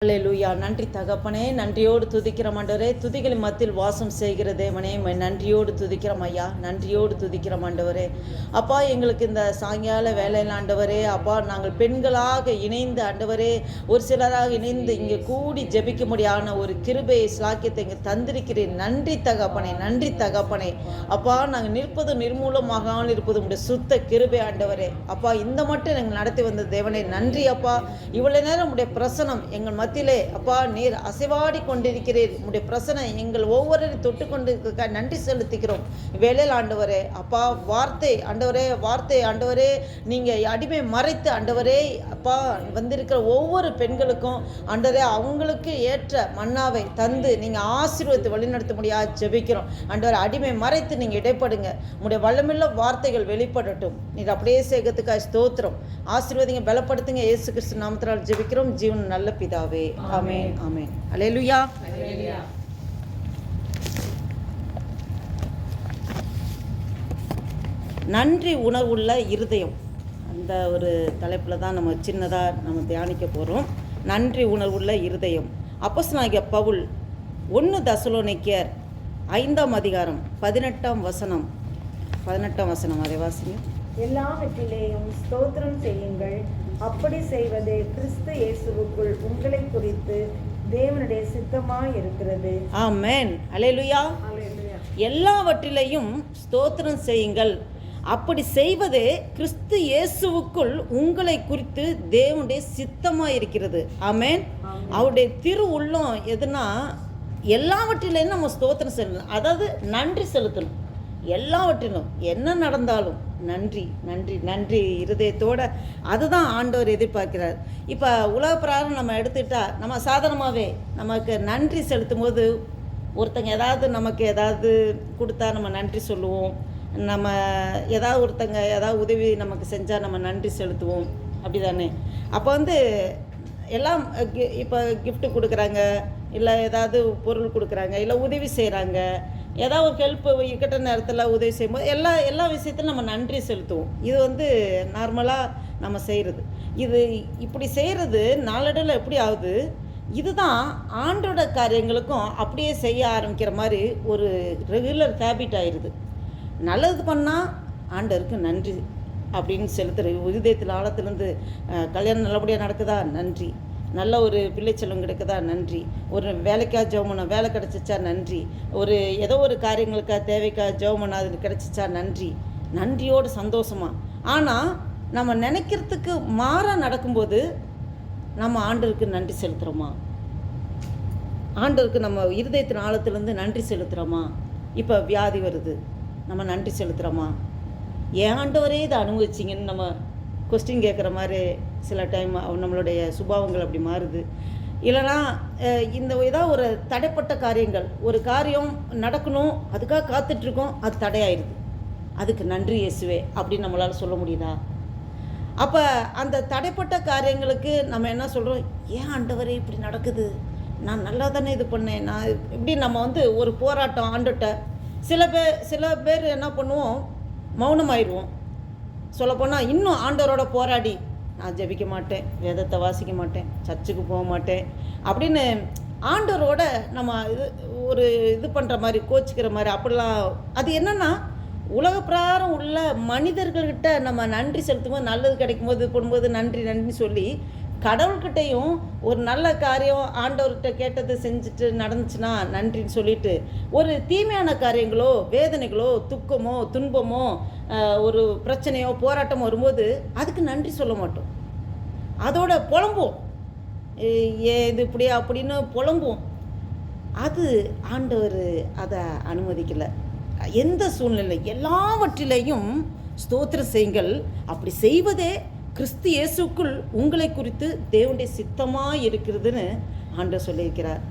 அல்லேலூயா. நன்றி தகப்பனே, நன்றியோடு துதிக்கிறோம் ஆண்டவரே. துதிகளின் மத்தியில் வாசம் செய்கிற தேவனே, நன்றியோடு துதிக்கிறோம் ஐயா, நன்றியோடு துதிக்கிறோம் ஆண்டவரே. அப்பா, எங்களுக்கு இந்த சாயங்கால வேலையில் ஆண்டவரே, அப்பா, நாங்கள் பெண்களாக இணைந்து ஆண்டவரே, ஒரு சிலராக இணைந்து இங்கே கூடி ஜெபிக்க முடியாத ஒரு கிருபை ஸ்லாக்கியத்தை இங்கே தந்திருக்கிறேன். நன்றி தகப்பனே, நன்றி தகப்பனே. அப்பா, நாங்கள் நிற்பதும் நிர்மூலமாகாமல் இருப்பதும் உடைய சுத்த கிருபை ஆண்டவரே. அப்பா, இந்த மட்டும் நாங்கள் நடத்தி வந்த தேவனே நன்றி அப்பா. இவ்வளவு நேரம் உடைய பிரசனம் எங்கள் மத்தியிலே அப்பா நீர் அசைவாடி கொண்டிருக்கிறீர். உடைய பிரசனம் எங்கள் ஒவ்வொருவரையும் தொட்டு கொண்டு நன்றி செலுத்திக்கிறோம். வேலையில் ஆண்டவரே அப்பா, வார்த்தை ஆண்டவரே, வார்த்தை ஆண்டவரே, நீங்கள் அடிமை மறைத்து ஆண்டவரே அப்பா வந்திருக்கிற ஒவ்வொரு பெண்களுக்கும் ஆண்டவரே அவங்களுக்கு ஏற்ற மன்னாவை தந்து நீங்கள் ஆசீர்வதித்து வழிநடத்த முடியாது ஜெபிக்கிறோம் ஆண்டவரே. அடிமை மறைத்து நீங்கள் இடைப்படுங்க. உடைய வல்லமுள்ள வார்த்தைகள் வெளிப்படட்டும். நீர் அப்படியே சேகத்துக்காக ஸ்தோத்திரம். ஆசீர்வதிங்க, பலப்படுத்துங்க. இயேசு கிறிஸ்து நாமத்தினால் ஜெபிக்கிறோம் ஜீவன் நல்ல பிதாவே. ஆமென், ஆமென். அல்லேலூயா. நன்றி உணர்வுள்ள இருதயம், அந்த ஒரு தலைப்பில் தான் நம்ம சின்னதாக தியானிக்க போகிறோம். நன்றி உணர்வுள்ள இருதயம். அப்போஸ்தலனாகிய பவுல் 1 தெசலோனிக்கேயர் 5ஆம் அதிகாரம் 18ஆம் வசனம் அதை வாசிங்க. எல்லாவற்றிலேயும் ஸ்தோத்திரம் செய்யுங்கள், அப்படி செய்வது கிறிஸ்து இயேசுவுக்குள் உங்களை குறித்து தேவனுடைய சித்தமாய் இருக்கிறது. ஆமென், அல்லேலூயா. எல்லாவற்றிலேயும் ஸ்தோத்திரம் செய்யுங்கள், அப்படி செய்வதே கிறிஸ்து இயேசுவுக்குள் உங்களை குறித்து தேவனுடைய சித்தமாக இருக்கிறது. ஆமென். அவருடைய திரு உள்ளம் எதுனா எல்லாவற்றிலேயும் நம்ம ஸ்தோத்திரம் செய்யணும், அதாவது நன்றி செலுத்தணும். எல்லாவற்றிலும் என்ன நடந்தாலும் நன்றி நன்றி நன்றி இருதயத்தோடு, அதுதான் ஆண்டவர் எதிர்பார்க்கிறார். இப்போ உலக பிரகாரம் நம்ம எடுத்துக்கிட்டால் நம்ம சாதாரணமாகவே நமக்கு நன்றி செலுத்தும் போது ஒருத்தங்க நமக்கு ஏதாவது கொடுத்தா நம்ம நன்றி சொல்லுவோம். நம்ம ஒருத்தங்க உதவி நமக்கு செஞ்சால் நம்ம நன்றி செலுத்துவோம், அப்படி தானே? அப்போ எல்லாம் இப்போ கிஃப்ட்டு கொடுக்குறாங்க, இல்லை ஏதாவது பொருள் கொடுக்குறாங்க, இல்லை உதவி செய்கிறாங்க, ஏதாவது ஒரு ஹெல்ப் இக்கட்ட நேரத்தில் உதவி செய்யும்போது எல்லா விஷயத்திலும் நம்ம நன்றி செலுத்துவோம். இது நார்மலாக நம்ம செய்கிறது. இப்படி செய்கிறது நாளடைவில் எப்படி ஆகுது, இதுதான் ஆண்டோட காரியங்களுக்கும் அப்படியே செய்ய ஆரம்பிக்கிற மாதிரி ஒரு ரெகுலர் ஹேபிட் ஆயிடுது. நல்லது பண்ணால் ஆண்டவருக்கு நன்றி அப்படின்னு செலுத்துகிற இருதயத்தில் ஆழத்துலேருந்து, கல்யாணம் நல்லபடியாக நடக்குதா நன்றி, நல்ல ஒரு பிள்ளை செல்வம் கிடைக்குதா நன்றி, ஒரு வேலைக்காக ஜெபம் வேலை கிடச்சிச்சா நன்றி, ஏதோ ஒரு காரியங்களுக்காக தேவைக்காக ஜெபம் அது கிடச்சிச்சா நன்றி, நன்றியோடு சந்தோஷமாக. ஆனால் நம்ம நினைக்கிறதுக்கு மாறாக நடக்கும்போது நம்ம ஆண்டவருக்கு நன்றி செலுத்துகிறோமா? ஆண்டவருக்கு நம்ம இருதயத்தின் ஆழத்துலேருந்து நன்றி செலுத்துகிறோமா? இப்போ வியாதி வருது, நம்ம நன்றி செலுத்துகிறோமா? ஏன் ஆண்டவரே இதை அனுபவிச்சிங்கன்னு நம்ம கொஸ்டின் கேட்குற மாதிரி சில டைம் நம்மளுடைய சுபாவங்கள் அப்படி மாறுது. இல்லைனா ஏதாவது ஒரு தடைப்பட்ட காரியங்கள், ஒரு காரியம் நடக்கணும், அதுக்காக காத்துட்ருக்கோம், அது தடையாயிருது. அதுக்கு நன்றி இயேசுவே அப்படின்னு நம்மளால் சொல்ல முடியுதா? அப்போ அந்த தடைப்பட்ட காரியங்களுக்கு நம்ம என்ன சொல்கிறோம், ஏன் ஆண்டவரே இப்படி நடக்குது, நான் நல்லா தானே இது பண்ணேன், நான் இப்படி நம்ம ஒரு போராட்டம் ஆண்டுகிட்ட. சில பேர் என்ன பண்ணுவோம், மௌனமாயிடுவோம். சொல்லப்போனால் இன்னும் ஆண்டவரோட போராடி, நான் ஜெபிக்க மாட்டேன், வேதத்தை வாசிக்க மாட்டேன், சர்ச்சுக்கு போக மாட்டேன் அப்படின்னு ஆண்டவரோட நம்ம இது பண்ணுற மாதிரி, கோச்சிக்கிற மாதிரி அப்படிலாம். அது என்னென்னா உலக பிரகாரம் உள்ள மனிதர்கள்கிட்ட நம்ம நன்றி செலுத்தும் போது, நல்லது கிடைக்கும் போது போடும்போது நன்றி நன்றின்னு சொல்லி, கடவுள்கிட்டையும் ஒரு நல்ல காரியம் ஆண்டவர்கிட்ட கேட்டது செஞ்சுட்டு நடந்துச்சுன்னா நன்றின்னு சொல்லிட்டு, ஒரு தீமையான காரியங்களோ வேதனைகளோ துக்கமோ துன்பமோ ஒரு பிரச்சனையோ போராட்டமோ வரும்போது அதுக்கு நன்றி சொல்ல மாட்டோம். அதோட புலம்புவோம், இது இப்படியா அப்படின்னு புலம்புவோம். அது ஆண்டவர் அதை அனுமதிக்கலை. எந்த சூழ்நிலை எல்லாவற்றிலையும் ஸ்தோத்திரம் செய்யுங்கள், அப்படி செய்வதே கிறிஸ்து இயேசுக்குள் உங்களை குறித்து தேவனுடைய சித்தமாக இருக்கிறதுன்னு ஆண்டவர் சொல்லியிருக்கிறார்.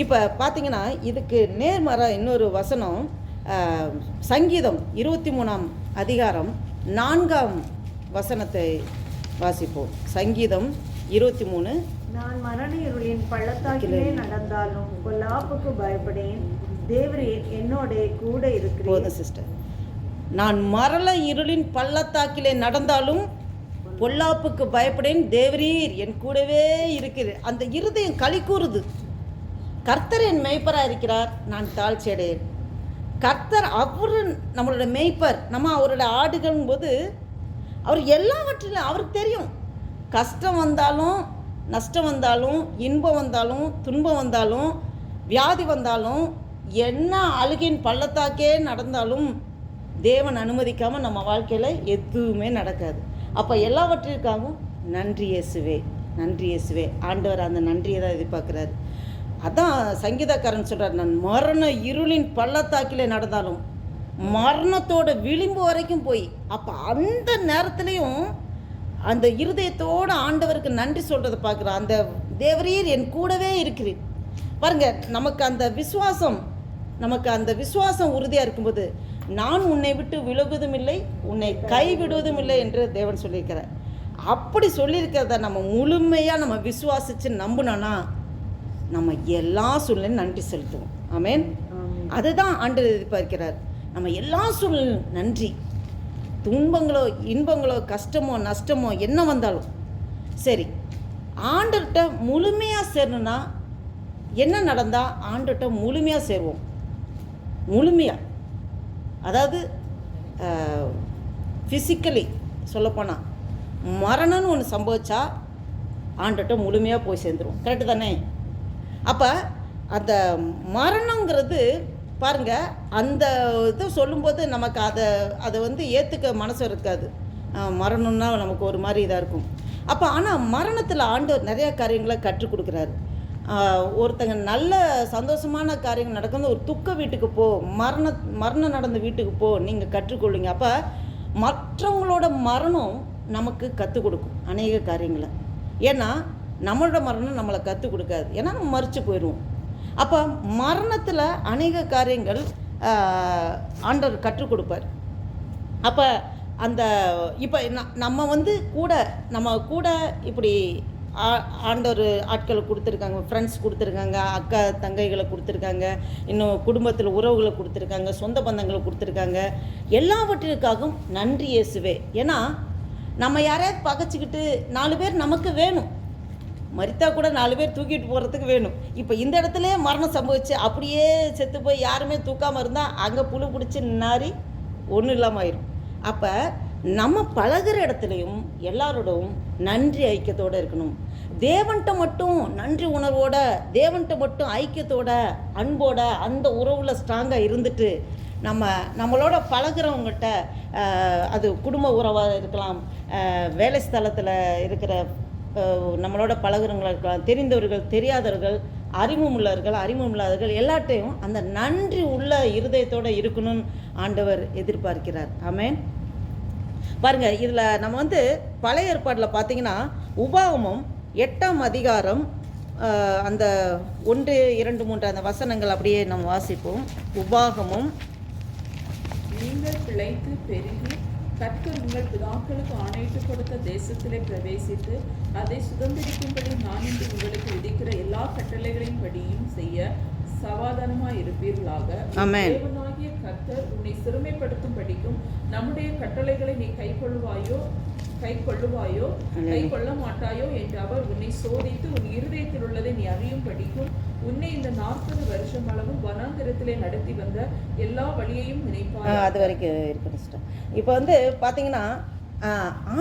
இப்போ பார்த்தீங்கன்னா இதுக்கு நேர்மாறாக இன்னொரு வசனம், சங்கீதம் 23ஆம் அதிகாரம் 4ஆம் வசனத்தை வாசிப்போம். சங்கீதம் 23. நான் மரண இருளின் பள்ளத்தாக்கிலே நடந்தாலும் பொல்லாப்புக்கு பயப்படேன், தேவரீர் என்னோட கூட இருக்கிறீர். போதும் சிஸ்டர். நான் மரண இருளின் பள்ளத்தாக்கிலே நடந்தாலும் பொல்லாப்புக்கு பயப்படேன், தேவரீர் என் கூடவே இருக்கிறது. அந்த இருதயம் களி கூறுது. கர்த்தர் என் மேய்ப்பராக இருக்கிறார், நான் தாழ்ச்சி அடையேன். கர்த்தர் அவரு நம்மளோட மேய்ப்பர், நம்ம அவரோட ஆடுகளும் போது அவர் எல்லாவற்றிலும் அவருக்கு தெரியும். கஷ்டம் வந்தாலும் நஷ்டம் வந்தாலும் இன்பம் வந்தாலும் துன்பம் வந்தாலும் வியாதி வந்தாலும் என்ன அழுகின் பள்ளத்தாக்கே நடந்தாலும் தேவன் அனுமதிக்காமல் நம்ம வாழ்க்கையில் எதுவுமே நடக்காது. அப்போ எல்லாவற்றிற்காகவும் நன்றி இயேசுவே, நன்றி இயேசுவே. ஆண்டவர் அந்த நன்றியை தான் எதிர்பார்க்குறாரு. அதான் சங்கீதக்காரன் சொல்கிறார், நான் மரண இருளின் பள்ளத்தாக்கிலே நடந்தாலும் மரணத்தோட விளிம்பு வரைக்கும் போய், அப்போ அந்த நேரத்துலையும் அந்த இருதயத்தோடு ஆண்டவருக்கு நன்றி சொல்கிறத பார்க்குறோம். அந்த தேவரீர் என் கூடவே இருக்கிறீர் பாருங்க. நமக்கு அந்த விசுவாசம் உறுதியாக இருக்கும்போது, நான் உன்னை விட்டு விலகுவதும் இல்லை, உன்னை கைவிடுவதும் இல்லை என்று தேவன் சொல்லியிருக்கிறார். அப்படி சொல்லியிருக்கிறத நம்ம முழுமையாக நம்ம விசுவாசித்து நம்பினோன்னா நம்ம எல்லா சூழ்நிலையும் நன்றி செலுத்துவோம். ஆமேன். அதுதான் ஆண்டவர் எதிர்பார்க்கிறார். நம்ம எல்லா சூழ்நிலையும் நன்றி, துன்பங்களோ இன்பங்களோ கஷ்டமோ நஷ்டமோ என்ன வந்தாலும் சரி, ஆண்டர்கிட்ட முழுமையாக சேரணும்னா என்ன நடந்தால் ஆண்டர்கிட்ட முழுமையாக சேருவோம். முழுமையாக, அதாவது ஃபிசிக்கலி சொல்லப்போனால் மரணம்னு ஒன்று சம்பவிச்சா ஆண்டர்கிட்ட முழுமையாக போய் சேர்ந்துருவோம். கரெக்டு தானே? அப்போ அந்த மரணங்கிறது பாருங்கள், அந்த இது சொல்லும்போது நமக்கு அதை ஏற்றுக்க மனசு இருக்காது. மரணம்னா நமக்கு ஒரு மாதிரி இதாக இருக்கும். அப்போ ஆனால் மரணத்தில் ஆண்டவர் நிறையா காரியங்களை கற்றுக் கொடுக்குறாரு. ஒருத்தங்க நல்ல சந்தோஷமான காரியங்கள் நடக்கும்போது ஒரு துக்க வீட்டுக்கு போ, மரணம் நடந்த வீட்டுக்கு போ, நீங்கள் கற்றுக்கொள்ளுங்க. அப்போ மற்றவங்களோட மரணம் நமக்கு கற்றுக் கொடுக்கும் அநேக காரியங்களை. ஏன்னா நம்மளோட மரணம் நம்மளை கற்றுக் கொடுக்காது, ஏன்னா நம்ம மறித்து போயிடுவோம். அப்போ மரணத்தில் அநேக காரியங்கள் ஆண்டவர் கற்றுக் கொடுப்பார். அப்போ அந்த இப்போ நம்ம கூட இப்படி ஆண்டவர் ஆட்களை கொடுத்துருக்காங்க, ஃப்ரெண்ட்ஸ் கொடுத்துருக்காங்க, அக்கா தங்கைகளை கொடுத்துருக்காங்க, இன்னும் குடும்பத்தில் உறவுகளை கொடுத்துருக்காங்க, சொந்த பந்தங்களை கொடுத்துருக்காங்க. எல்லாவற்றிற்காகவும் நன்றி இயேசுவே. ஏன்னா நம்ம யாரையாவது பகைச்சிக்கிட்டு 4 பேர் நமக்கு வேணும், மரித்தா கூட 4 பேர் தூக்கிட்டு போகிறதுக்கு வேணும். இப்போ இந்த இடத்துல மரணம் சம்பவிச்சு அப்படியே செத்து போய் யாருமே தூக்காமல் இருந்தால் அங்கே புழு பிடிச்சி நாரி ஒன்றும் இல்லாமல் ஆயிடும். அப்போ நம்ம பழகிற இடத்துலையும் எல்லாரோடவும் நன்றி ஐக்கியத்தோடு இருக்கணும். தேவன்கிட்ட மட்டும் நன்றி உணர்வோட, தேவன்கிட்ட மட்டும் ஐக்கியத்தோட அன்போட அந்த உறவில் ஸ்ட்ராங்காக இருந்துட்டு நம்மளோட பழகிறவங்ககிட்ட, அது குடும்ப உறவாக இருக்கலாம், வேலை ஸ்தலத்தில் இருக்கிற நம்மளோட பழகிறவங்களாக இருக்கலாம், தெரிந்தவர்கள் தெரியாதவர்கள், அறிமுகமுள்ளவர்கள் எல்லாட்டையும் அந்த நன்றி உள்ள இருதயத்தோடு இருக்கணும்னு ஆண்டவர் எதிர்பார்க்கிறார். ஆமேன். பாருங்கள், இதில் நம்ம பழைய ஏற்பாட்டில் பார்த்தீங்கன்னா உபாகமம் 8ஆம் அதிகாரம் அந்த 1, 2, 3 அந்த வசனங்கள் அப்படியே நம்ம வாசிப்போம். உபாகமம், நீங்கள் பிழைத்து பெருகி கர்த்தர் உங்கள் பிதாக்களுக்கு ஆணையிட்டு கொடுத்த தேசத்திலே பிரவேசித்து அதை சுதந்திரிக்கும்படி நான் இன்று உங்களுக்கு விதிக்கிற எல்லா கட்டளைகளின் படியும் செய்ய சமாதானமாய் இருப்பீர்களாக. தேவனாகிய கர்த்தர் உன்னை சிறுமைப்படுத்தும்படிக்கும் நம்முடைய கட்டளைகளை நீ கை கொள்ள மாட்டாயோ என்று அவர் உன்னை சோதித்து உன் இருதயத்தில் உள்ளதை நீ அறியும் படிக்கும் உன்னை இந்த 40 வருஷம் அளவும் வனாந்திரத்திலே நடத்தி வந்த எல்லா வழியையும் நினைப்பார். அது வரைக்கும் இருக்கு. இப்போ பார்த்தீங்கன்னா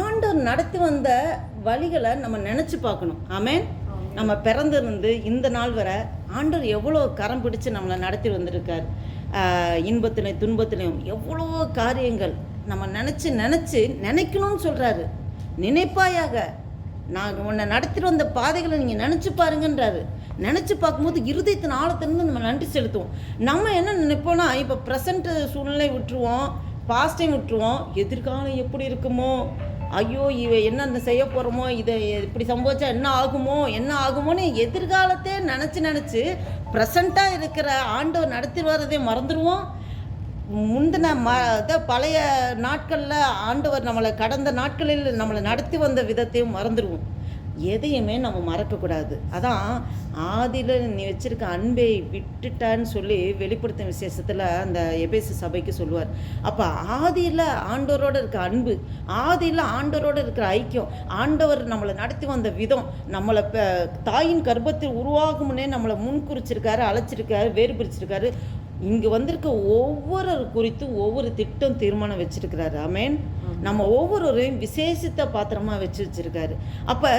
ஆண்டவர் நடத்தி வந்த வழிகளை நம்ம நினச்சி பார்க்கணும். ஆமேன். நம்ம பிறந்திருந்து இந்த நாள் வரை ஆண்டவர் எவ்வளோ கரம் பிடிச்சு நம்மளை நடத்தி வந்திருக்கார். இன்பத்திலையும் துன்பத்திலையும் எவ்வளோ காரியங்கள் நம்ம நினைக்கணும்னு சொல்கிறாரு. நினைப்பாயாக, நான் உன்னை நடத்திட்டு வந்த பாதைகளை நீங்கள் நினச்சி பாருங்கன்றாரு. நினச்சி பார்க்கும்போது இருதயத்தின் ஆழத்திலிருந்து நம்ம நன்றி செலுத்துவோம். நம்ம என்ன நினைப்போம்னா, இப்போ ப்ரெசண்ட்டு சூழ்நிலை விட்டுருவோம், பாஸ்டையும் விட்டுருவோம், எதிர்காலம் எப்படி இருக்குமோ, ஐயோ என்ன செய்ய போகிறோமோ, இதை இப்படி சம்பவிச்சா என்ன ஆகுமோன்னு எதிர்காலத்தை நினச்சி ப்ரெசண்ட்டாக இருக்கிற ஆண்டவர் நடத்தி வர்றதே மறந்துடுவோம். முந்தின பழைய நாட்களில் ஆண்டவர் கடந்த நாட்களில் நம்மளை நடத்தி வந்த விதத்தையும் மறந்துடுவோம். எதையுமே நம்ம மறக்கக்கூடாது. அதான் ஆதியில் நீ வச்சிருக்க அன்பை விட்டுட்டான்னு சொல்லி வெளிப்படுத்தும் விசேஷத்தில் அந்த எபேசு சபைக்கு சொல்லுவார். அப்போ ஆதியில் ஆண்டவரோடு இருக்க அன்பு, ஆதியில் ஆண்டவரோடு இருக்கிற ஐக்கியம், ஆண்டவர் நம்மளை நடத்தி வந்த விதம், நம்மளை தாயின் கர்ப்பத்தில் உருவாகும்னே நம்மளை முன்குறிச்சிருக்காரு, அழைச்சிருக்காரு, வேறு பிரிச்சிருக்காரு. இங்கே வந்திருக்க ஒவ்வொரு குறித்தும் ஒவ்வொரு திட்டம் தீர்மானம் வச்சிருக்கிறாரு. ஆமேன். நம்ம ஒவ்வொருவரையும் விசேஷித்த பாத்திரமா வச்சிருக்காரு. அப்போ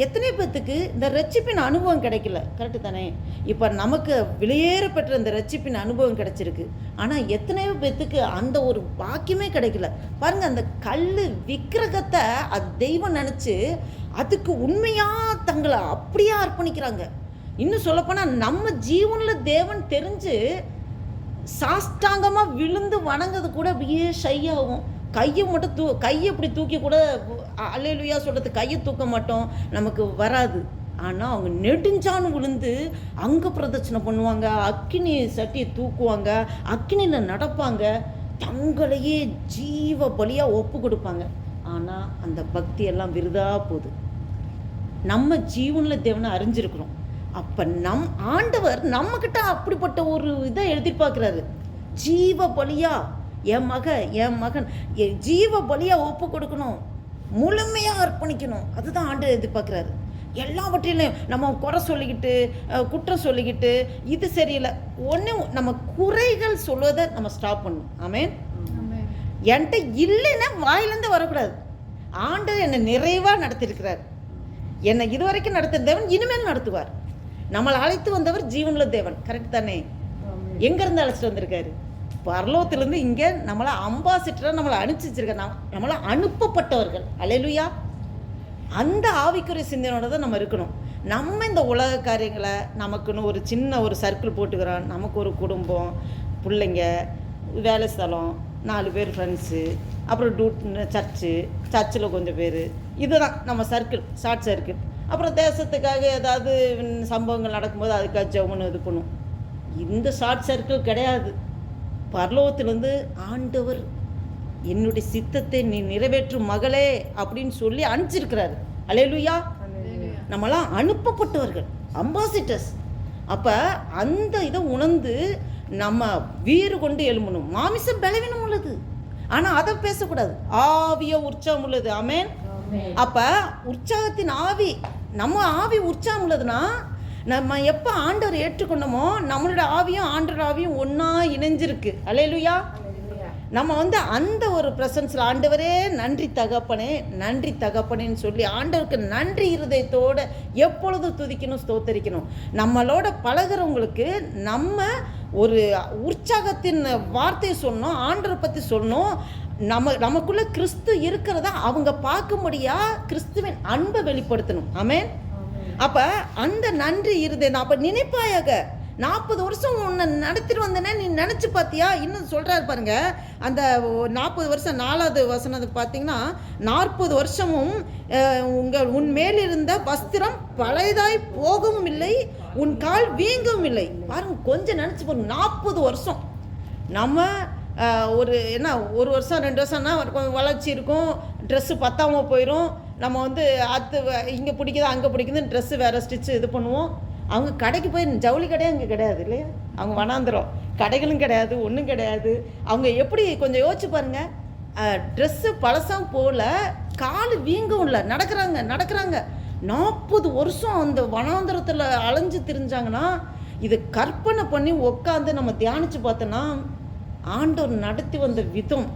எத்தனை பேத்துக்கு இந்த ரட்சிப்பின் அனுபவம் கிடைக்கல? கரெக்டு தானே? இப்போ நமக்கு வெளியேற பெற்ற இந்த ரட்சிப்பின் அனுபவம் கிடைச்சிருக்கு. ஆனால் எத்தனையோ பேத்துக்கு அந்த ஒரு பாக்கியமே கிடைக்கல. பாருங்க, அந்த கல் விக்கிரகத்தை அது தெய்வம் நினச்சி அதுக்கு உண்மையாக தங்களை அப்படியே அர்ப்பணிக்கிறாங்க. இன்னும் சொல்லப்போனால் நம்ம ஜீவனில் தேவன் தெரிஞ்சு சாஷ்டாங்கமாக விழுந்து வணங்கிறது கூட அப்படியே ஷையாகும். கையை மட்டும் கையை இப்படி தூக்கி கூட அல்லேலூயா சொல்கிறது, கையை தூக்க மாட்டோம், நமக்கு வராது. ஆனால் அவங்க நெடுஞ்சான்னு விழுந்து அங்கே பிரதட்சணை பண்ணுவாங்க, அக்கினி சட்டியை தூக்குவாங்க, அக்கினியில் நடப்பாங்க, தங்களையே ஜீவ பலியாக ஒப்பு கொடுப்பாங்க. ஆனால் அந்த பக்தியெல்லாம் விருதாக போகுது. நம்ம ஜீவனில் தேவனை அறிஞ்சிருக்கிறோம். அப்போ ஆண்டவர் நம்மக்கிட்ட அப்படிப்பட்ட ஒரு இதை எதிர்பார்க்குறாரு. ஜீவ பலியா என் மகன் ஜீவ பலியாக ஒப்பு கொடுக்கணும், முழுமையாக அர்ப்பணிக்கணும். அதுதான் ஆண்டவர் எதிர்பார்க்குறாரு. எல்லாவற்றிலையும் நம்ம குறை சொல்லிக்கிட்டு குற்றம் சொல்லிக்கிட்டு இது சரியில்லை ஒன்று, நம்ம குறைகள் சொல்வதை நம்ம ஸ்டாப் பண்ணணும். ஆமேன். என்கிட்ட இல்லைன்னா வாயிலேருந்து வரக்கூடாது. ஆண்டவர் என்னை நிறைவாக நடத்தியிருக்கிறார். என்னை இதுவரைக்கும் நடத்தின தேவன் இனிமேல் நடத்துவார். நம்மளை அழைத்து வந்தவர் ஜீவனில் தேவன். கரெக்ட் தானே? எங்கேருந்து அழைச்சிட்டு வந்திருக்காரு? பரலோகத்திலேருந்து இங்கே நம்மளை அம்பாசிடராக நம்மளை அனுப்பிச்சி வச்சிருக்காரு. நம்மளை அனுப்பப்பட்டவர்கள். அல்லேலூயா. அந்த ஆவிக்குரிய சிந்தனையோட தான் நம்ம இருக்கணும். நம்ம இந்த உலக காரியங்களை நமக்குன்னு ஒரு சின்ன ஒரு சர்க்கிள் போட்டுக்கிறோம். நமக்கு ஒரு குடும்பம், பிள்ளைங்க, வேலை ஸ்தலம், 4 பேர் ஃப்ரெண்ட்ஸு, அப்புறம் சர்ச்சில் கொஞ்சம் பேர், இதுதான் நம்ம சர்க்கிள், ஷார்ட் சர்க்கிள். அப்புறம் தேசத்துக்காக ஏதாவது சம்பவங்கள் நடக்கும்போது அதுக்காக ஜெபம்னு இது பண்ணும். இந்த ஷார்ட் சர்க்கிள் கிடையாது. பரலோகத்திலேருந்து ஆண்டவர் என்னுடைய சித்தத்தை நீ நிறைவேற்றும் மகளே அப்படின்னு சொல்லி அனுப்பிச்சிருக்கிறாரு. அல்லேலூயா. நம்மளாம் அனுப்பப்பட்டவர்கள், அம்பாசிடர்ஸ். அப்போ அந்த இதை உணர்ந்து நம்ம வீறு கொண்டு எழும்பணும். மாமிசம் பலவீனம் உள்ளது, ஆனால் அதை பேசக்கூடாது. ஆவிய உற்சாகம் உள்ளது. ஆமேன். அப்போ உற்சாகத்தின் ஆவி, நம்ம ஆவி உற்சாகம் உள்ளதுன்னா நம்ம எப்போ ஆண்டவர் ஏற்றுக்கொண்டோமோ நம்மளோட ஆவியும் ஆண்டவர் ஆவியும் ஒன்றா இணைஞ்சிருக்கு. அல்லேலூயா. நம்ம அந்த ஒரு ப்ரெசன்ஸில் ஆண்டவரே நன்றி தகப்பனே, நன்றி தகப்பனேன்னு சொல்லி ஆண்டவருக்கு நன்றி இருதயத்தோடு எப்பொழுதும் துதிக்கணும், ஸ்தோத்தரிக்கணும். நம்மளோட பழகிறவங்களுக்கு நம்ம ஒரு உற்சாகத்தின் வார்த்தையை சொல்லணும், ஆண்டவரை பற்றி சொல்லணும். நமக்குள்ள கிறிஸ்து இருக்கிறத அவங்க பார்க்கும்படியா கிறிஸ்துவின் அன்பை வெளிப்படுத்தணும். ஆமேன். அப்போ அந்த நன்றி இருதயம் அப்போ நினைப்பாயாக. 40 வருஷம் உன்னை நடத்திட்டு வந்தேன்னா நீ நினச்சி பார்த்தியா? இன்னும் சொல்கிறாரு பாருங்க, அந்த 40 வருஷம் 4வது வசனத்தை பார்த்தீங்கன்னா, 40 வருஷமும் உன் மேலிருந்த வஸ்திரம் பழையதாய் போகவும் இல்லை, உன் கால் வீங்கவும் இல்லை. பாருங்க, கொஞ்சம் நினச்சி பாருங்க. 40 வருஷம் நம்ம ஒரு 1 வருஷம் 2 வருஷம்னா வளர்ச்சி இருக்கும், ட்ரெஸ்ஸு பத்தாமல் போயிடும். நம்ம இங்கே பிடிக்குது அங்கே பிடிக்குதுன்னு ட்ரெஸ்ஸு வேறு ஸ்டிச்சு இது பண்ணுவோம். அவங்க கடைக்கு போய் ஜவுளி கடையே அங்கே கிடையாது இல்லையா? அவங்க வனாந்திரம், கடைகளும் கிடையாது, ஒன்றும் கிடையாது. அவங்க எப்படி கொஞ்சம் யோசிச்சு பாருங்கள். ட்ரெஸ்ஸு பழசம் போல் கால் வீங்கவும் இல்லை, நடக்கிறாங்க. 40 வருஷம் அந்த வனாந்திரத்தில் அலைஞ்சு திரிஞ்சாங்கன்னா, இது கற்பனை பண்ணி உட்காந்து நம்ம தியானித்து பார்த்தோன்னா ஆண்டவர் நடத்தி வந்த விதம்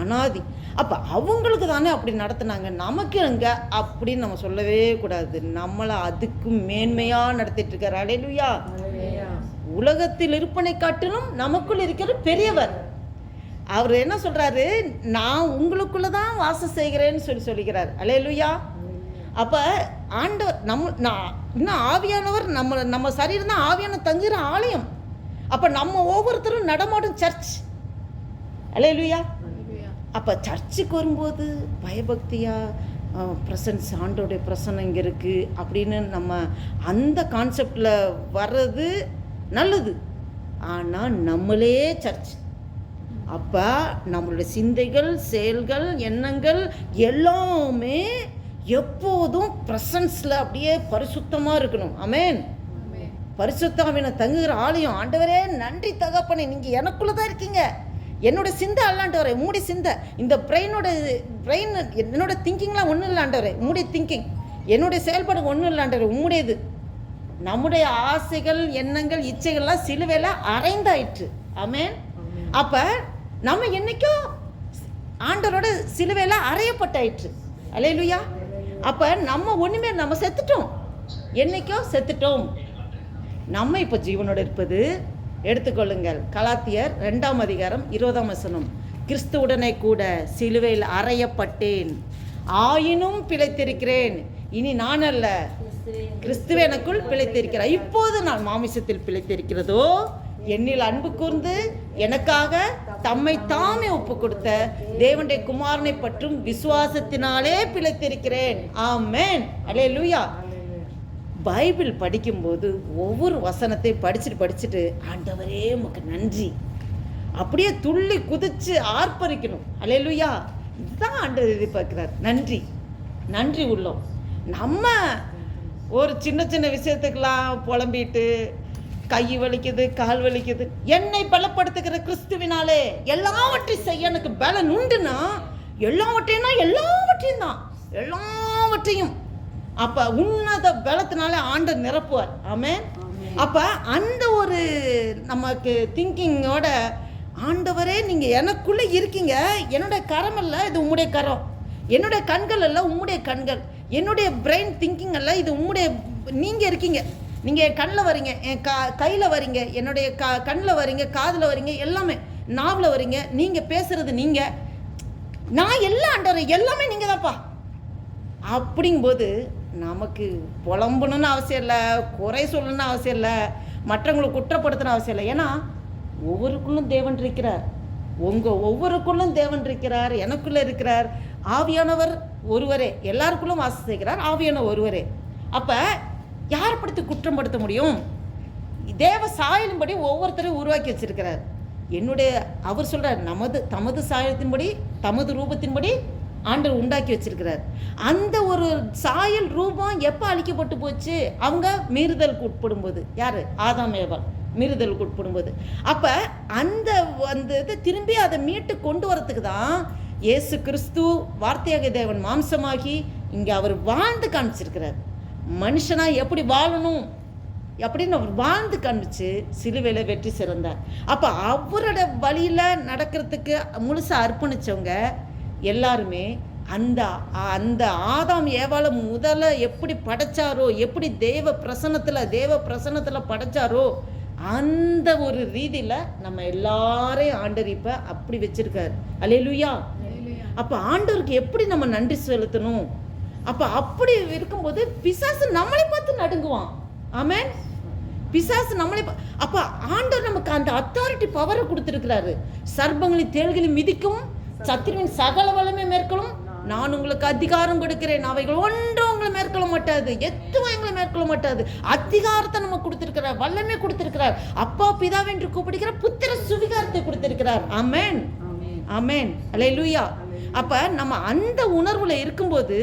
அனாதி. அப்போ அவங்களுக்கு தானே அப்படி நடத்தினாங்க, நமக்கு எங்கே அப்படின்னு நம்ம சொல்லவே கூடாது. நம்மளை அதுக்கும் மேன்மையாக நடத்திட்டு இருக்கார். அல்லேலூயா. உலகத்தில் இருப்பனை காட்டிலும் நமக்குள் இருக்கிற பெரியவர். அவர் என்ன சொல்கிறாரு? நான் உங்களுக்குள்ளே தான் வாசம் செய்கிறேன்னு சொல்லிக்கிறார். அல்லேலூயா. அப்போ ஆண்டவர் இன்னும் ஆவியானவர் நம்ம சரீரம் தான் ஆவியான தங்குகிற ஆலயம். அப்போ நம்ம ஒவ்வொருத்தரும் நடமாடும் சர்ச். அல்லேலூயா. அப்போ சர்ச்சுக்கு வரும்போது பயபக்தியாக ப்ரெசன்ஸ், ஆண்டோடைய பிரசன்னம் இங்கே இருக்குது அப்படின்னு நம்ம அந்த கான்செப்டில் வர்றது நல்லது. ஆனால் நம்மளே சர்ச். அப்போ நம்மளுடைய சிந்தைகள், செயல்கள், எண்ணங்கள் எல்லாமே எப்போதும் ப்ரெசன்ஸில் அப்படியே பரிசுத்தமாக இருக்கணும். ஆமென். பரிசுத்தாவின தங்குகிற ஆலயம். ஆண்டவரே நன்றி தகப்பனே, நீங்கள் எனக்குள்ளே தான் இருக்கீங்க. என்னோட சிந்தை அல்லாண்டவரே, உம்முடைய சிந்தை, இந்த பிரெயின் என்னோட திங்கிங்லாம் ஒன்றும் இல்லாண்டவரே, உம்முடைய திங்கிங், என்னுடைய செயல்பாடு ஒன்றும் இல்லாண்டவரே, உம்முடையது. நம்முடைய ஆசைகள், எண்ணங்கள், இச்சைகள்லாம் சிலுவையில் அறைந்தாயிற்று. ஆமென். அப்போ நம்ம என்னைக்கோ ஆண்டவரோட சிலுவையில் அறையப்பட்டாயிற்று. அல்லேலூயா. அப்போ நம்ம ஒன்றுமே, நம்ம செத்துட்டோம், என்னைக்கோ செத்துட்டோம். நம்ம இப்போ ஜீவனோடு இருப்பது, எடுத்துக்கொள்ளுங்கள், கலாத்தியர் 2ஆம் அதிகாரம் 20ஆம் வசனம். கிறிஸ்துவுடனே கூட சிலுவையில் அறையப்பட்டேன், ஆயினும் பிழைத்திருக்கிறேன். இனி நான் அல்ல, கிறிஸ்துவே எனக்குள் பிழைத்திருக்கிறார். இப்போது நான் மாமிசத்தில் பிழைத்திருக்கிறதோ, என்னில் அன்பு கூர்ந்து எனக்காக தம்மை தாமே ஒப்பு கொடுத்த தேவனுடைய குமாரனை பற்றும் விசுவாசத்தினாலே பிழைத்திருக்கிறேன். ஆமென். அல்லேலூயா. பைபிள் படிக்கும்போது ஒவ்வொரு வசனத்தை படிச்சுட்டு ஆண்டவரே உமக்கு நன்றி, அப்படியே துள்ளி குதிச்சு ஆர்ப்பரிக்கணும். அல்லேலூயா. இதுதான் ஆண்டவர் எதிர்பார்க்கிறார். நன்றி, நன்றி உள்ளோம். நம்ம ஒரு சின்ன சின்ன விஷயத்துக்கெல்லாம் புலம்பிட்டு கை வலிக்குது, கால் வலிக்குது, என்னை பலப்படுத்துகிற கிறிஸ்துவினாலே எல்லாவற்றையும் செய்ய எனக்கு பலன் உண்டுன்னா, எல்லாவற்றையும் தான், எல்லாவற்றையும் அப்போ உன்னத பலத்தினால ஆண்டவர் நிரப்புவார். ஆமென். அப்போ அந்த ஒரு நமக்கு திங்கிங்கோட, ஆண்டவரே நீங்கள் எனக்குள்ளே இருக்கீங்க, என்னுடைய கரம் அல்ல இது உம்முடைய கரம், என்னுடைய கண்கள் அல்ல உம்முடைய கண்கள், என்னுடைய பிரெயின் திங்கிங் அல்ல இது உம்முடைய, நீங்கள் இருக்கீங்க, நீங்கள் என் கண்ணில் வரீங்க, என் கையில் வரீங்க, என்னுடைய கண்ணில் வரீங்க, காதில் வரீங்க, எல்லாமே நாவில் வரீங்க, நீங்கள் பேசுகிறது நீங்கள், நான் எல்லாம் ஆண்டவரே எல்லாமே நீங்கள் தான்ப்பா. அப்படிங்கும்போது நமக்கு புலம்பணுன்னு அவசியம் இல்லை, குறை சொல்லணும்னு அவசியம் இல்லை, மற்றவங்களை குற்றப்படுத்தணும் அவசியம் இல்லை. ஏன்னா ஒவ்வொருக்குள்ளும் தேவன் இருக்கிறார், ஒவ்வொருக்குள்ளும் தேவன் இருக்கிறார், எனக்குள்ளே இருக்கிறார். ஆவியானவர் ஒருவரே, எல்லாருக்குள்ளும் வாசம் செய்கிறார், ஆவியானவர் ஒருவரே. அப்போ யாரை படுத்தி குற்றம் படுத்த முடியும்? தேவ சாயலின்படி ஒவ்வொருத்தரையும் உருவாக்கி வச்சிருக்கிறார். அவர் சொல்கிறார், தமது சாயத்தின்படி, தமது ரூபத்தின்படி ஆண்டவர் உண்டாக்கி வச்சிருக்கிறார். அந்த ஒரு சாயல் ரூபம் எப்போ அழிக்கப்பட்டு போச்சு? அவங்க மீறுதலுக்கு உட்படும் போது. யார்? ஆதாம் ஏவாள் மீறுதலுக்கு உட்படும் போது. அப்போ அந்த இதை திரும்பி அதை மீட்டு கொண்டு வரத்துக்கு தான் இயேசு கிறிஸ்து வார்த்தையாக தேவன் மாம்சமாகி இங்கே அவர் வாழ்ந்து காமிச்சிருக்கிறார். மனுஷனாக எப்படி வாழணும் அப்படின்னு அவர் வாழ்ந்து காமிச்சு சிலுவையில் வெற்றி சிறந்தார். அப்போ அவரோட வழியில் நடக்கிறதுக்கு முழுசாக அர்ப்பணித்தவங்க எல்லாருமே அந்த ஆதாம் ஏவாளை முதல்ல எப்படி படைச்சாரோ, எப்படி தேவ பிரசன்னத்தில் படைச்சாரோ, அந்த ஒரு ரீதியில் நம்ம எல்லாரையும் ஆண்டவர் இப்போ அப்படி வச்சிருக்காரு. அல்லேலூயா. அப்போ ஆண்டவருக்கு எப்படி நம்ம நன்றி செலுத்தணும்? அப்போ அப்படி இருக்கும்போது பிசாசு நம்மளை பார்த்து நடுங்குவான். ஆமென். பிசாசு நம்மளை அப்போ ஆண்டவர் நமக்கு அந்த அத்தாரிட்டி பவரை கொடுத்துருக்கிறாரு. சர்ப்பங்களின் தேள்களின் மிதிக்கும், சத்துருவின் சகல வல்லமை மேற்கொள்ளும், நான் உங்களுக்கு அதிகாரம் கொடுக்கிறேன், அவைகள் ஒன்றும் உங்களை மேற்கொள்ள மாட்டாது, எதுவும் எங்களை மேற்கொள்ள மாட்டாது. அதிகாரத்தை நம்ம கொடுத்திருக்கிறார், வல்லமை கொடுத்திருக்கிறார். அப்பா பிதாவென்று கூப்பிடுகிற புத்திர சுவிகாரத்தை கொடுத்திருக்கிறார். ஆமென், ஆமென், அல்லேலூயா. அப்ப நம்ம அந்த உணர்வுல இருக்கும்போது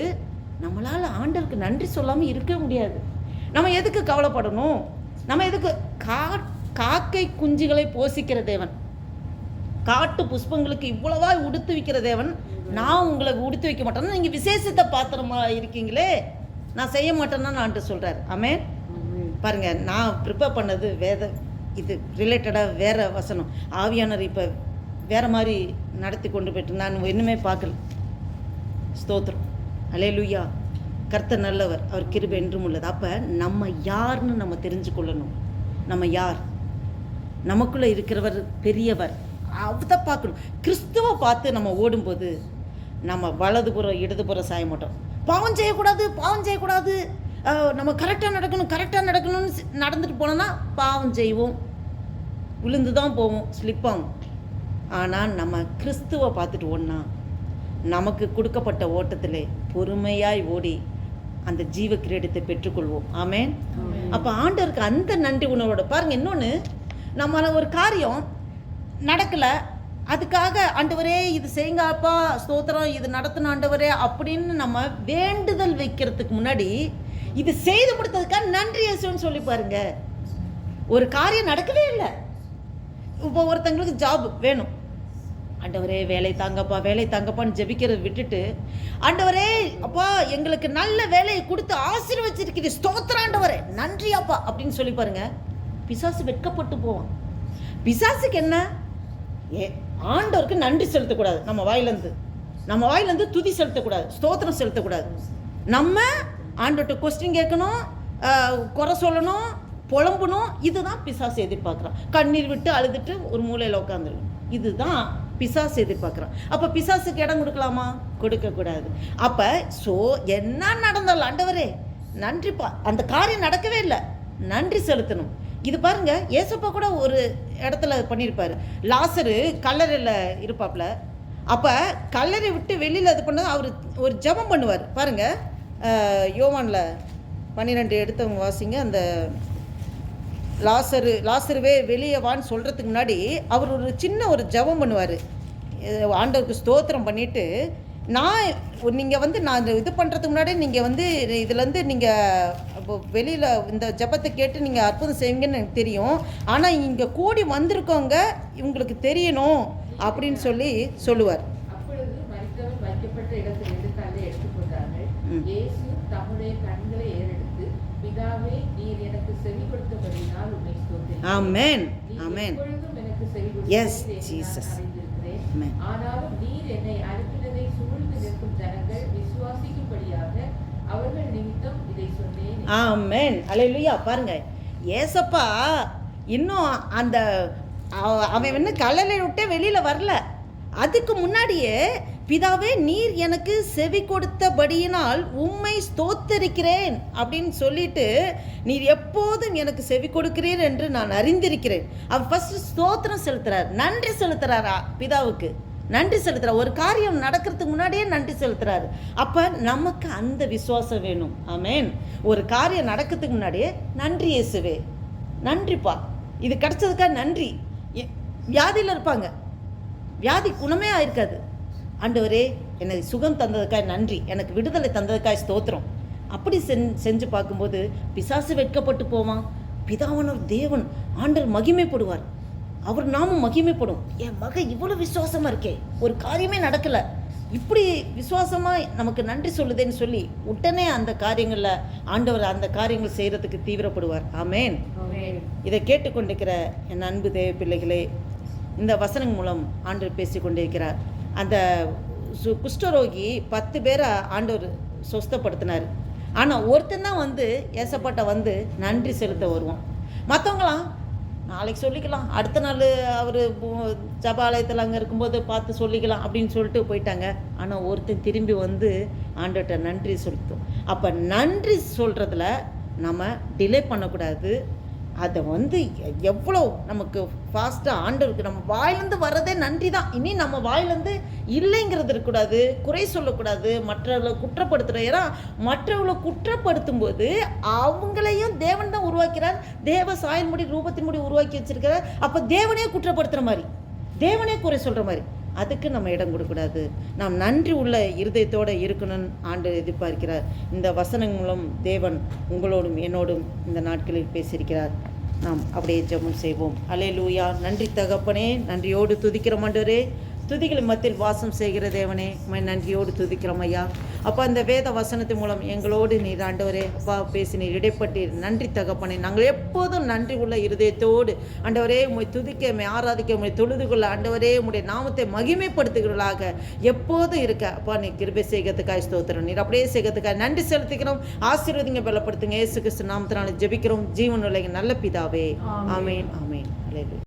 நம்மளால ஆண்டவருக்கு நன்றி சொல்லாம இருக்க முடியாது. நம்ம எதுக்கு கவலைப்படணும்? நம்ம எதுக்கு? காக்கை குஞ்சுகளை போஷிக்கிற தேவன், காட்டு புஷ்பங்களுக்கு இவ்வளவா உடுத்து வைக்கிற தேவன், நான் உங்களை உடுத்து வைக்க மாட்டேன்னா நீங்கள் விசேஷத்தை பாத்திரமா இருக்கீங்களே, நான் செய்ய மாட்டேன்னா நான் சொல்கிறார். ஆமென். பாருங்க, நான் ப்ரிப்பேர் பண்ணது இது ரிலேட்டடாக வேற வசனம். ஆவியானவர் இப்போ வேற மாதிரி நடத்தி கொண்டு போயிட்டு நான் இன்னுமே பார்க்கல. ஸ்தோத்திரம், அல்லேலூயா. கர்த்தர் நல்லவர், அவர் கிருபை என்றும் உள்ளது. அப்போ நம்ம யாருன்னு நம்ம தெரிஞ்சு கொள்ளணும். நம்ம யார்? நமக்குள்ளே இருக்கிறவர் பெரியவர், அதை பார்க்கணும். கிறிஸ்துவை பார்த்து நம்ம ஓடும்போது நம்ம வலதுபுறம் இடதுபுறம் சாய மாட்டோம். பாவம் செய்யக்கூடாது, நம்ம கரெக்டாக நடக்கணும்னு நடந்துட்டு போனோன்னா பாவம் செய்வோம், விழுந்து தான் போவோம், ஸ்லிப்பாகும். ஆனால் நம்ம கிறிஸ்துவை பார்த்துட்டு ஓடினா நமக்கு கொடுக்கப்பட்ட ஓட்டத்திலே பொறுமையாய் ஓடி அந்த ஜீவ கிரீடத்தை பெற்றுக்கொள்வோம். ஆமென். அப்போ ஆண்டவருக்கு அந்த நன்றி உணர்வோட பாருங்கள். இன்னொன்று, நம்ம ஒரு காரியம் நடக்கலை, அதுக்காக ஆண்டவரே இது செய்யுங்க அப்பா ஸ்தோத்திரம், இது நடத்தின ஆண்டவரே அப்படின்னு நம்ம வேண்டுதல் வைக்கிறதுக்கு முன்னாடி இது செய்து கொடுத்ததுக்காக நன்றி இயேசுன்னு சொல்லி பாருங்க. ஒரு காரியம் நடக்கவே இல்லை. இப்போ ஒருத்தங்களுக்கு ஜாப் வேணும், ஆண்டவரே வேலை தாங்கப்பா வேலை தாங்கப்பான்னு ஜெபிக்கிறத விட்டுட்டு ஆண்டவரே அப்பா எங்களுக்கு நல்ல வேலையை கொடுத்து ஆசீர்வச்சிருக்கிறீ ஸ்தோத்திரம் ஆண்டவரே நன்றி அப்பா அப்படின்னு சொல்லி பாருங்க. பிசாசு வெட்கப்பட்டு போவான். பிசாசுக்கு என்ன, ஆண்டவருக்கு நன்றி செலுத்தக்கூடாது. நம்ம வாயிலேருந்து துதி செலுத்தக்கூடாது, ஸ்தோத்திரம் செலுத்தக்கூடாது. நம்ம ஆண்டவர்கிட்ட கொஸ்டின் கேட்கணும், குறை சொல்லணும், புலம்பணும். இதுதான் பிசாசு எதிர்பார்க்குறான். கண்ணீர் விட்டு அழுதுட்டு ஒரு மூலையில் உட்காந்துருக்கணும். இதுதான் பிசாசு எதிர்பார்க்குறான். அப்போ பிசாசுக்கு இடம் கொடுக்கலாமா? கொடுக்கக்கூடாது. அப்போ என்ன நடந்தாலும் ஆண்டவரே நன்றிப்பா, அந்த காரியம் நடக்கவே இல்லை, நன்றி செலுத்தணும். இது பாருங்க, ஏசப்பா கூட ஒரு இடத்துல பண்ணியிருப்பார். லாசரு கல்லறையில் இருப்பாப்புல. அப்போ கல்லறை விட்டு வெளியில் இது பண்ண அவர் ஒரு ஜெபம் பண்ணுவார் பாருங்க. யோவானில் 12 எடுத்தவங்க வாசிங்க. அந்த லாசருவே வெளியே வான்னு சொல்கிறதுக்கு முன்னாடி அவர் ஒரு சின்ன ஒரு ஜெபம் பண்ணுவார். ஆண்டவருக்கு ஸ்தோத்திரம் பண்ணிவிட்டு, நான் இது பண்ணுறதுக்கு முன்னாடி நீங்கள் இதுலேருந்து நீங்கள் வெளியில் இந்த ஜெபத்தை கேட்டு நீங்கள் அற்புதம் செய்வீங்கன்னு எனக்கு தெரியும். ஆனால் இங்கே கூடி வந்திருக்கவங்க இவங்களுக்கு தெரியணும் அப்படின்னு சொல்லுவார். அப்பொழுது மரித்தவர் வைக்கப்பட்ட இடத்தில் எடுத்து எடுத்துக்கொண்டார்கள். இயேசு தம்முடைய கண்களை ஏறெடுத்து, பிதாவே நீர் எனக்கு செவி கொடுத்தபடியினால் உம்மை ஸ்தோத்திரிக்கிறேன். ஆமென் ஆமென். எப்பொழுதும் எனக்கு செவி எஸ் ஜீசஸ். அறிந்திருக்கிறேன். ஆனாலும் நீர் என்னை அனுப்பினதை சூழ்ந்து நிற்கும் ஜனங்கள் விசுவாசிக்கும்படியாக அவர்கள் நிமித்தம் இதை சொன்னேன். ஆமென் அல்லேலூயா. பாருங்க, ஏசப்பா இன்னும் அவன் என்ன கல்லறை விட்டே வெளியில் வரல. அதுக்கு முன்னாடியே பிதாவே நீர் எனக்கு செவி கொடுத்தபடியினால் உம்மை ஸ்தோத்தரிக்கிறேன் அப்படின்னு சொல்லிட்டு, நீர் எப்போதும் எனக்கு செவி கொடுக்கிறீர் என்று நான் அறிந்திருக்கிறேன். அவர் ஃபர்ஸ்ட் ஸ்தோத்திரம் செலுத்துறார், நன்றி செலுத்துறாரா பிதாவுக்கு, நன்றி செலுத்துறார். ஒரு காரியம் நடக்கிறதுக்கு முன்னாடியே நன்றி செலுத்துறாரு. அப்போ நமக்கு அந்த விசுவாசம் வேணும். ஆமென். ஒரு காரியம் நடக்கிறதுக்கு முன்னாடியே நன்றி இயேசுவே, நன்றிப்பா, இது கிடைச்சதுக்காக நன்றி. வியாதியில் இருப்பாங்க, வியாதி குணமே ஆயிருக்காது. ஆண்டவரே எனக்கு சுகம் தந்ததுக்காக நன்றி, எனக்கு விடுதலை தந்ததுக்காக ஸ்தோத்திரம். அப்படி செஞ்சு பார்க்கும்போது பிசாசு வெட்கப்பட்டு போவான். பிதாவானவர் தேவன் ஆண்டவர் மகிமைப்படுவார், அவர் நாமும் மகிமைப்படும். என் மகன் இவ்வளோ விசுவாசமாக இருக்கே, ஒரு காரியமே நடக்கலை, இப்படி விசுவாசமாக நமக்கு நன்றி சொல்லுதேன்னு சொல்லி உடனே அந்த காரியங்களில் ஆண்டவர் அந்த காரியங்கள் செய்கிறதுக்கு தீவிரப்படுவார். ஆமென். இதை கேட்டுக்கொண்டிருக்கிற என் அன்பு தேவ பிள்ளைகளே, இந்த வசனம் மூலம் ஆண்டவர் பேசி கொண்டிருக்கிறார். அந்த குஷ்டரோகி 10 பேரை ஆண்டவர் சொஸ்தப்படுத்தினார். ஆனால் ஒருத்தன் தான் ஏசப்பாட்ட நன்றி செலுத்த வருவான். மற்றவங்களாம் நாளைக்கு சொல்லிக்கலாம், அடுத்த நாள் அவர் ஜபாலயத்தில் அங்கே இருக்கும்போது பார்த்து சொல்லிக்கலாம் அப்படின்னு சொல்லிட்டு போயிட்டாங்க. ஆனால் ஒருத்தன் திரும்பி ஆண்டவர்கிட்ட நன்றி செலுத்தும். அப்போ நன்றி சொல்கிறதுல நம்ம டிலே பண்ணக்கூடாது. அதை எவ்வளோ நமக்கு ஃபாஸ்ட்டாக ஆண்டவருக்கு நம்ம வாயிலேருந்து வர்றதே நன்றி தான். இனி நம்ம வாயிலேருந்து இல்லைங்கிறது இருக்கக்கூடாது, குறை சொல்லக்கூடாது, மற்றவர்களை குற்றப்படுத்துகிற. ஏன்னா மற்றவர்களை குற்றப்படுத்தும் போது அவங்களையும் தேவன் தான் உருவாக்கிறார், தேவ சாயல் முடி ரூபத்தின் முடி உருவாக்கி வச்சிருக்கிறார். அப்போ தேவனே குற்றப்படுத்துகிற மாதிரி, தேவனே குறை சொல்கிற மாதிரி அதுக்கு நம்ம இடம் கொடுக்கூடாது. நாம் நன்றி உள்ள இருதயத்தோடு இருக்கணும்னு ஆண்டவர் எதிர்பார்க்கிறார். இந்த வசனம் மூலம் தேவன் உங்களோடும் என்னோடும் இந்த நாட்களில் பேசியிருக்கிறார். நாம் அப்படியே ஜெபம் செய்வோம். அல்லேலூயா. நன்றி தகப்பனே, நன்றியோடு துதிக்கிறோம் ஆண்டவரே. துதிகளின் மத்தியில் வாசம் செய்கிற தேவனே, நன்றியோடு துதிக்கிறோம் ஐயா. அப்போ அந்த வேத வசனத்தின் மூலம் எங்களோடு நீர் ஆண்டவரே அப்பா பேசினீர், இடைப்பட்டீர். நன்றி தகப்பனே. நாங்கள் எப்போதும் நன்றி உள்ள இருதயத்தோடு ஆண்டவரே உம்மை துதிக்க, உம்மை ஆராதிக்க, உம்மை தொழுது கொள்ள ஆண்டவரே உம்முடைய நாமத்தை மகிமைப்படுத்துகிறவர்களாக எப்போதும் இருக்க அப்பா நீ கிருபை செய்கிறதுக்காக ஸ்தோத்திரம். நீர் அப்படியே செய்கிறதுக்காக நன்றி செலுத்திக்கிறோம். ஆசீர்வதிங்க, பலப்படுத்துங்க. இயேசு கிறிஸ்து நாமத்தினால ஜெபிக்கிறோம் ஜீவனுள்ள நல்ல பிதாவே. ஆமேன் ஆமேன். அல்லேலூயா.